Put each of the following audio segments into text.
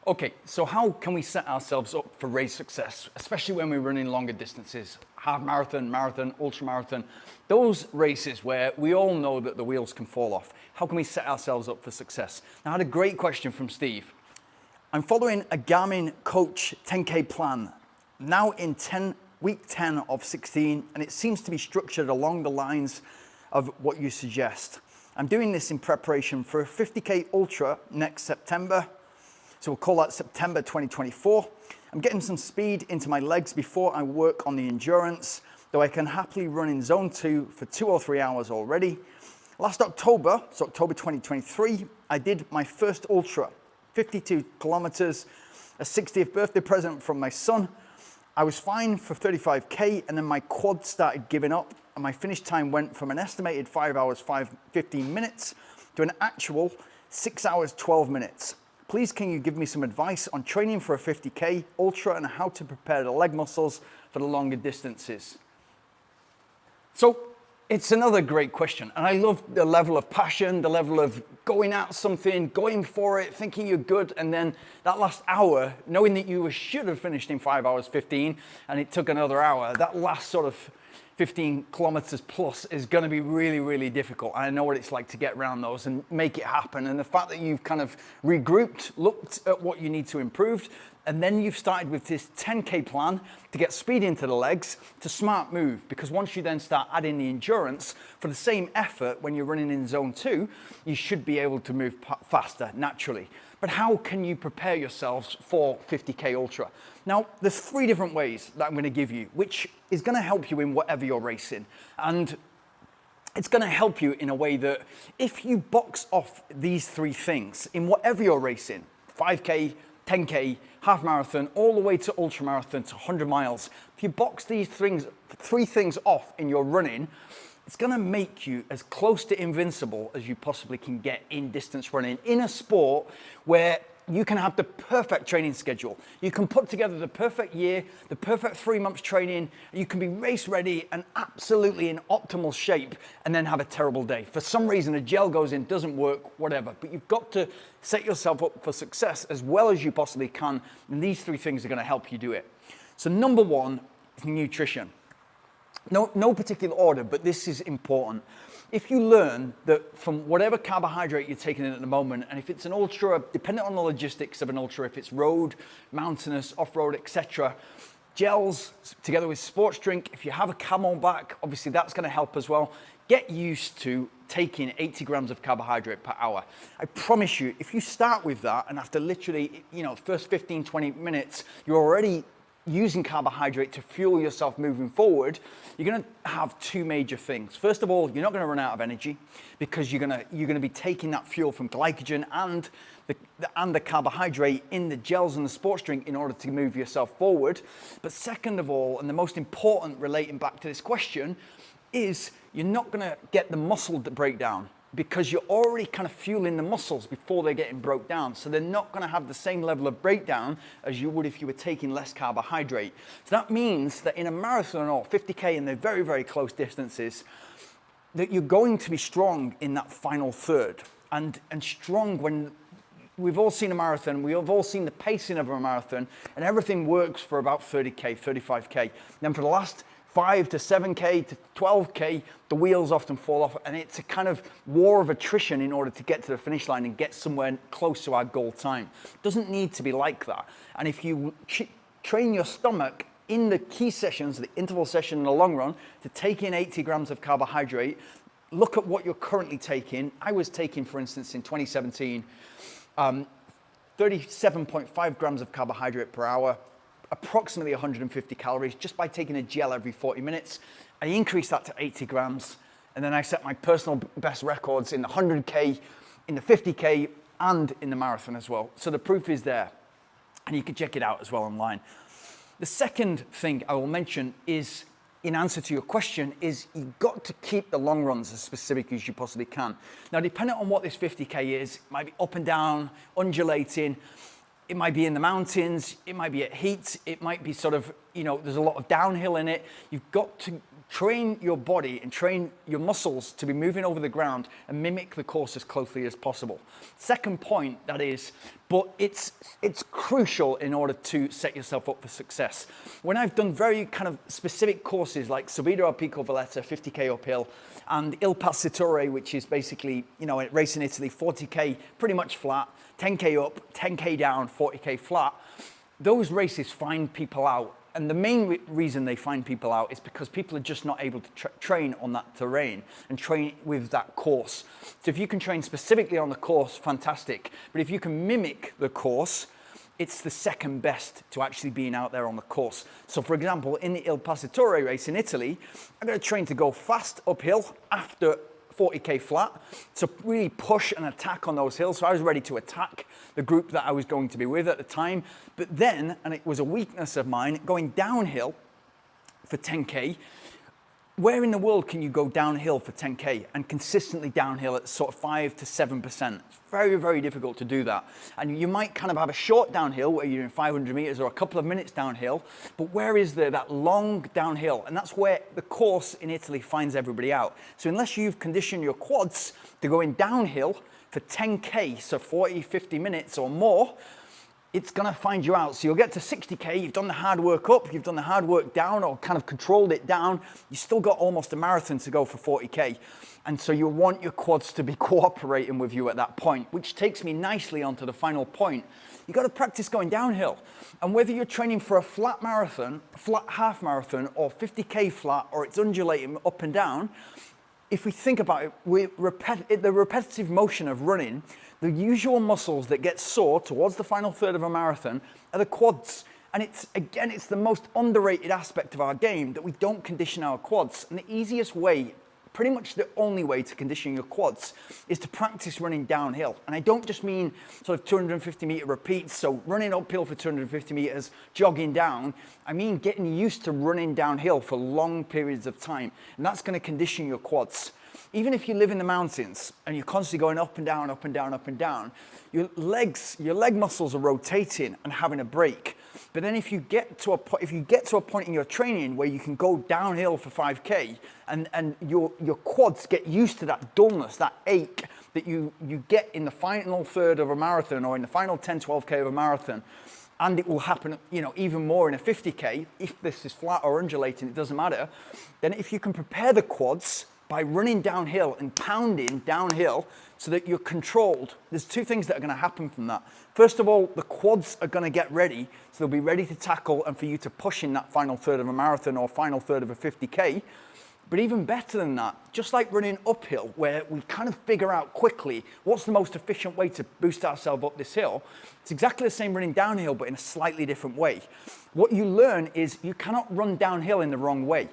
Okay, so how can we set ourselves up for race success, especially when we're running longer distances, half marathon, marathon, ultra marathon, those races where we all know that the wheels can fall off. How can we set ourselves up for success? Now, I had a great question from Steve. I'm following a Garmin Coach 10K plan, now in week 10 of 16, and it seems to be structured along the lines of what you suggest. I'm doing this in preparation for a 50K Ultra next September. So we'll call that September 2024. I'm getting some speed into my legs before I work on the endurance, though I can happily run in zone 2 for 2 or 3 hours already. Last October, so October 2023, I did my first ultra, 52 kilometers, a 60th birthday present from my son. I was fine for 35K, and then my quad started giving up, and my finish time went from an estimated 5 hours, 15 minutes to an actual 6 hours, 12 minutes. Please, can you give me some advice on training for a 50K Ultra and how to prepare the leg muscles for the longer distances? So it's another great question. And I love the level of passion, the level of going at something, going for it, thinking you're good. And then that last hour, knowing that you should have finished in 5 hours, 15, and it took another hour, that last sort of 15 kilometers plus is going to be really, really difficult. I know what it's like to get around those and make it happen. And the fact that you've kind of regrouped, looked at what you need to improve, and then you've started with this 10K plan to get speed into the legs, to smart move. Because once you then start adding the endurance for the same effort when you're running in zone 2, you should be able to move faster naturally. But how can you prepare yourselves for 50K Ultra? Now, there's 3 different ways that I'm going to give you, which is going to help you in whatever you're racing. And it's going to help you in a way that if you box off these 3 things in whatever you're racing, 5K, 10K, half marathon, all the way to ultra marathon to 100 miles, if you box these 3 things off in your running, it's going to make you as close to invincible as you possibly can get in distance running, in a sport where you can have the perfect training schedule. You can put together the perfect year, the perfect 3 months training. You can be race ready and absolutely in optimal shape, and then have a terrible day. For some reason, a gel goes in, doesn't work, whatever. But you've got to set yourself up for success as well as you possibly can. And these 3 things are going to help you do it. So number 1 is nutrition. No particular order, but this is important. If you learn that from whatever carbohydrate you're taking in at the moment, and if it's an ultra, depending on the logistics of an ultra, if it's road, mountainous, off-road, etc., gels together with sports drink, if you have a Camelback, obviously that's going to help as well. Get used to taking 80 grams of carbohydrate per hour. I promise you, if you start with that, and after literally, first 15, 20 minutes, you're already using carbohydrate to fuel yourself moving forward, you're going to have 2 major things. First of all, you're not going to run out of energy because you're going to be taking that fuel from glycogen and the carbohydrate in the gels and the sports drink in order to move yourself forward. But second of all, and the most important relating back to this question, is you're not going to get the muscle breakdown, because you're already kind of fueling the muscles before they're getting broke down. So they're not going to have the same level of breakdown as you would if you were taking less carbohydrate. So that means that in a marathon or 50K and they're very, very close distances, that you're going to be strong in that final third. And strong when we've all seen a marathon, we have all seen the pacing of a marathon, and everything works for about 30K, 35K. Then for the last 5 to 7K to 12K, the wheels often fall off, and it's a kind of war of attrition in order to get to the finish line and get somewhere close to our goal time. It doesn't need to be like that. And if you train your stomach in the key sessions, the interval session in the long run, to take in 80 grams of carbohydrate, look at what you're currently taking. I was taking, for instance, in 2017, 37.5 grams of carbohydrate per hour, approximately 150 calories just by taking a gel every 40 minutes. I increased that to 80 grams, and then I set my personal best records in the 100K, in the 50K, and in the marathon as well. So the proof is there, and you can check it out as well online. The second thing I will mention is, in answer to your question, is you've got to keep the long runs as specific as you possibly can. Now, depending on what this 50K is, it might be up and down, undulating. It might be in the mountains, it might be at heat, it might be sort of, there's a lot of downhill in it. You've got to train your body and train your muscles to be moving over the ground and mimic the course as closely as possible. Second point, that is, but it's crucial in order to set yourself up for success. When I've done very kind of specific courses like Subida al Pico Valletta, 50k uphill, and Il Passatore, which is basically, a race in Italy, 40k pretty much flat, 10k up, 10k down, 40k flat, those races find people out. And the main reason they find people out is because people are just not able to train on that terrain and train with that course. So if you can train specifically on the course, fantastic. But if you can mimic the course, it's the second best to actually being out there on the course. So for example, in the Il Passatore race in Italy, I'm going to train to go fast uphill after 40k flat, so really push and attack on those hills. So I was ready to attack the group that I was going to be with at the time. But then, and it was a weakness of mine, going downhill for 10k, where in the world can you go downhill for 10k and consistently downhill at sort of 5 to 7%? It's very, very difficult to do that. And you might kind of have a short downhill where you're in 500 meters or a couple of minutes downhill, but where is there that long downhill? And that's where the course in Italy finds everybody out. So unless you've conditioned your quads to going downhill for 10k, so 40, 50 minutes or more, it's going to find you out. So you'll get to 60k, you've done the hard work up, you've done the hard work down, or kind of controlled it down. You still got almost a marathon to go for 40k. And so you want your quads to be cooperating with you at that point, which takes me nicely onto the final point. You've got to practice going downhill. And whether you're training for a flat marathon, flat half marathon, or 50k flat, or it's undulating up and down, if we think about it, the repetitive motion of running, the usual muscles that get sore towards the final third of a marathon are the quads. And it's the most underrated aspect of our game, that we don't condition our quads. And the easiest way, pretty much the only way to condition your quads, is to practice running downhill. And I don't just mean sort of 250 meter repeats, so running uphill for 250 meters, jogging down. I mean getting used to running downhill for long periods of time. And that's going to condition your quads. Even if you live in the mountains and you're constantly going up and down, up and down, up and down, your leg muscles are rotating and having a break. But then if you get to a point in your training where you can go downhill for 5k and your quads get used to that dullness, that ache that you get in the final third of a marathon or in the final 10, 12k of a marathon, and it will happen, even more in a 50k, if this is flat or undulating, it doesn't matter. Then if you can prepare the quads by running downhill and pounding downhill so that you're controlled, there's two things that are going to happen from that. First of all, the quads are going to get ready, so they'll be ready to tackle and for you to push in that final third of a marathon or final third of a 50k. But even better than that, just like running uphill, where we kind of figure out quickly what's the most efficient way to boost ourselves up this hill, it's exactly the same running downhill, but in a slightly different way. What you learn is you cannot run downhill in the wrong way,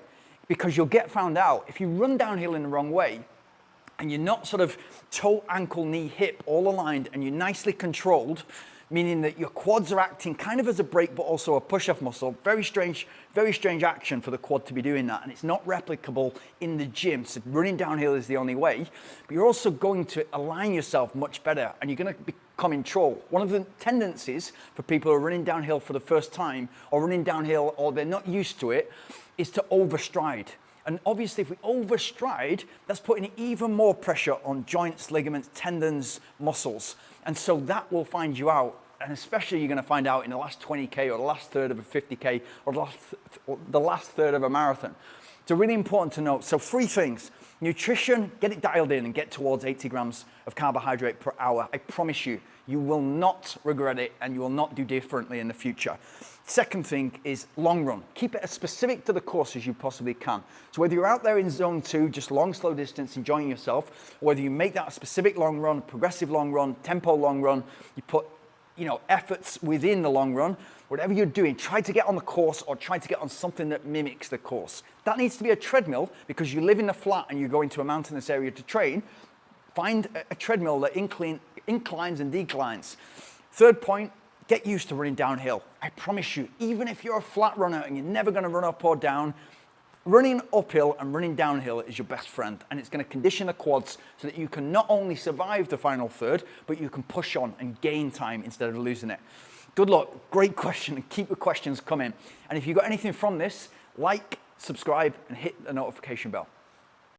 because you'll get found out. If you run downhill in the wrong way and you're not sort of toe, ankle, knee, hip all aligned and you're nicely controlled, meaning that your quads are acting kind of as a brake but also a push-off muscle, very strange action for the quad to be doing that, and it's not replicable in the gym. So running downhill is the only way, but you're also going to align yourself much better and you're going to become in control. One of the tendencies for people who are running downhill for the first time or running downhill or they're not used to it is to overstride. And obviously if we overstride, that's putting even more pressure on joints, ligaments, tendons, muscles. And so that will find you out. And especially you're going to find out in the last 20k or the last third of a 50k or the last third of a marathon. So really important to note. So 3 things. Nutrition, get it dialed in and get towards 80 grams of carbohydrate per hour. I promise you, you will not regret it and you will not do differently in the future. Second thing is long run. Keep it as specific to the course as you possibly can. So whether you're out there in zone 2, just long, slow distance, enjoying yourself, or whether you make that a specific long run, progressive long run, tempo long run, you put efforts within the long run, whatever you're doing, try to get on the course or try to get on something that mimics the course. That needs to be a treadmill because you live in the flat and you go into a mountainous area to train. Find a treadmill that inclines and declines. Third point, get used to running downhill. I promise you, even if you're a flat runner and you're never going to run up or down, running uphill and running downhill is your best friend, and it's going to condition the quads so that you can not only survive the final third, but you can push on and gain time instead of losing it. Good luck, great question, and keep the questions coming. And if you got anything from this, like, subscribe and hit the notification bell.